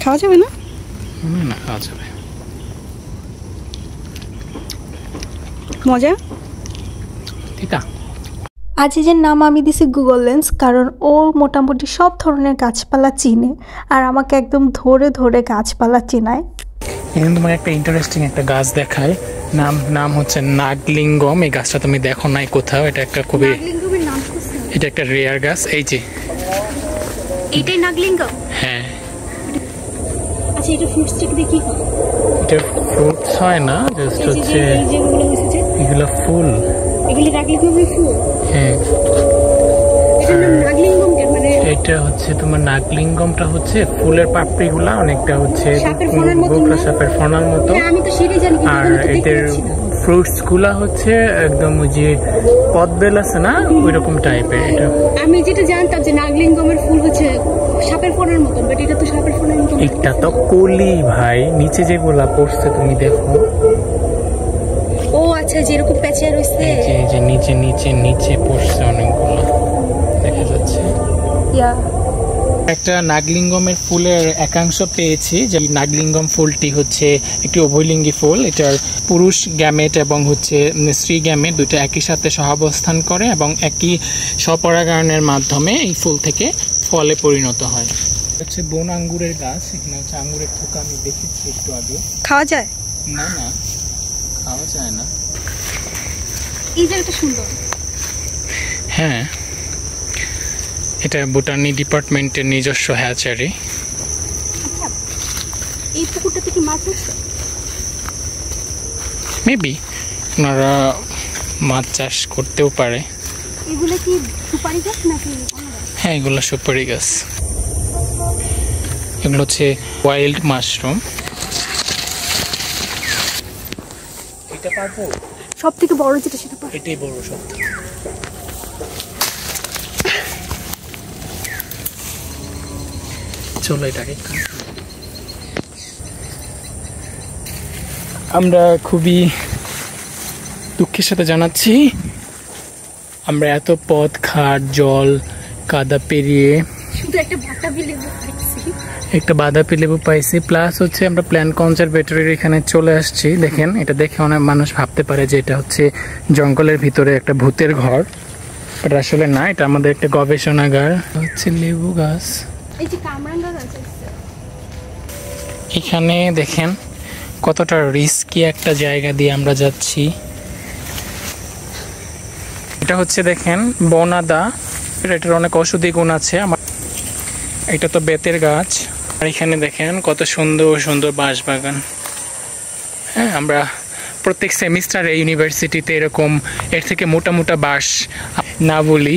খাওয়া যাবে না? না, খাওয়া যাবে। মজা? তিতা। আজিজের নাম আমি দিছি গুগল লেন্স, কারণ ও মোটামুটি সব ধরনের গাছপালা চিনে আর আমাকে একদম ধরে ধরে গাছপালা চেনায়। এখানে তোমার একটা ইন্টারেস্টিং একটা গাছ দেখায়, নাম হচ্ছে নাগলিঙ্গম। এই গাছটা তুমি দেখো নাই কোথাও, এটা একটা খুবই, নাগলিঙ্গমের নাম শুনছি। এটা একটা রেয়ার গাছ। এই যে এটাই নাগলিঙ্গম? হ্যাঁ। আচ্ছা, এটা ফ্রুটস থেকে দেখি কি? এটা ফ্রুটস হয় না, জাস্ট হচ্ছে এগুলো ফুল। এগুলি নাগলিঙ্গমের ফুল? হ্যাঁ। এটার নাম নাগলিঙ্গম কেন? মানে এটা হচ্ছে তোমার নাগলিঙ্গমটা হচ্ছে ফুলের পাপড়িগুলা অনেকটা হচ্ছে সাপের ফনার মতো, সাপের ফনার মতো। আমি তো সেটাই জানি, আর এদের ফ্রুটস গুলা হচ্ছে একদম ওই যে কদবেল আছে না, ওই রকম টাইপের। এটা আমি যেটা জানতাম যে নাগলিঙ্গমের ফুল হচ্ছে সাপের ফনার মতো, বাট এটা তো সাপের ফনার মতো। এটা তো কলি ভাই, নিচে যেগুলা পড়ছে তুমি দেখো। ও আচ্ছা, যেরকম প্যাচে রয়েছে, এই যে নিচে নিচে নিচে পড়ছে অনেকগুলো, দেখা যাচ্ছে। একটা নাগলিঙ্গমের ফুলের একাংশ পেয়েছি। যে নাগলিঙ্গম ফুলটি হচ্ছে একটি উভয়লিঙ্গী ফুল। এটার পুরুষ গ্যামেট এবং হচ্ছে স্ত্রী গ্যামেট দুটো একই সাথে সহাবস্থান করে এবং একই স্বপরাগায়নের মাধ্যমে এই ফুল থেকে ফলে পরিণত হয়। হচ্ছে বন আঙ্গুরের গাছ। এখানে হচ্ছে আঙ্গুরের থোকা আমি দেখেছি একটু আগে। খাওয়া যায়? না না, খাওয়া যায় না। এই জায়গাটা সুন্দর। হ্যাঁ, এটা বোটানি ডিপার্টমেন্টের নিজস্ব হ্যাচারি। আচ্ছা, এই পুকুরটাতে কি মাছ আছে? মেবি ওনারা মাছ চাষ করতেও পারে। এগুলো কি সুপারি গাছ নাকি? হ্যাঁ, এগুলো সুপারি গাছ। এগুলো হচ্ছে ওয়াইল্ড মাশরুম। এটা পারবো? সব থেকে বড় যেটা সেটা পারবো। এটাই বড় সব। চলো এটাকে। আমরা খুবই দুঃখের সাথে জানাচ্ছি, আমরা এত পথ ঘাট জল কাদা পেরিয়ে শুধু একটা বাতাবি লেবু পাইছি, একটা বাতাবি লেবু পাইছি। প্লাস হচ্ছে আমরা প্ল্যান্ট কনজারভেটরির এখানে চলে আসছি। দেখেন, এটা দেখে অনেক মানুষ ভাবতে পারে যে এটা হচ্ছে জঙ্গলের ভিতরে একটা ভূতের ঘর, বাট আসলে না, এটা আমাদের একটা গবেষণাগার। হচ্ছে লেবু গাছ। এই যে কামরাঙ্গা গাছ আছে এখানে দেখেন কতটা রিস্কি একটা জায়গা দিয়ে আমরা যাচ্ছি। এটা হচ্ছে দেখেন বনাদা, এটার অনেক ঔষধি গুণ আছে। এটা তো বেতের গাছ। আর এখানে দেখেন কত সুন্দর সুন্দর বাঁশবাগান। হ্যাঁ, আমরা প্রত্যেক সেমিস্টারে ইউনিভার্সিটিতে এরকম এর থেকে মোটা মোটা বাঁশ না বলি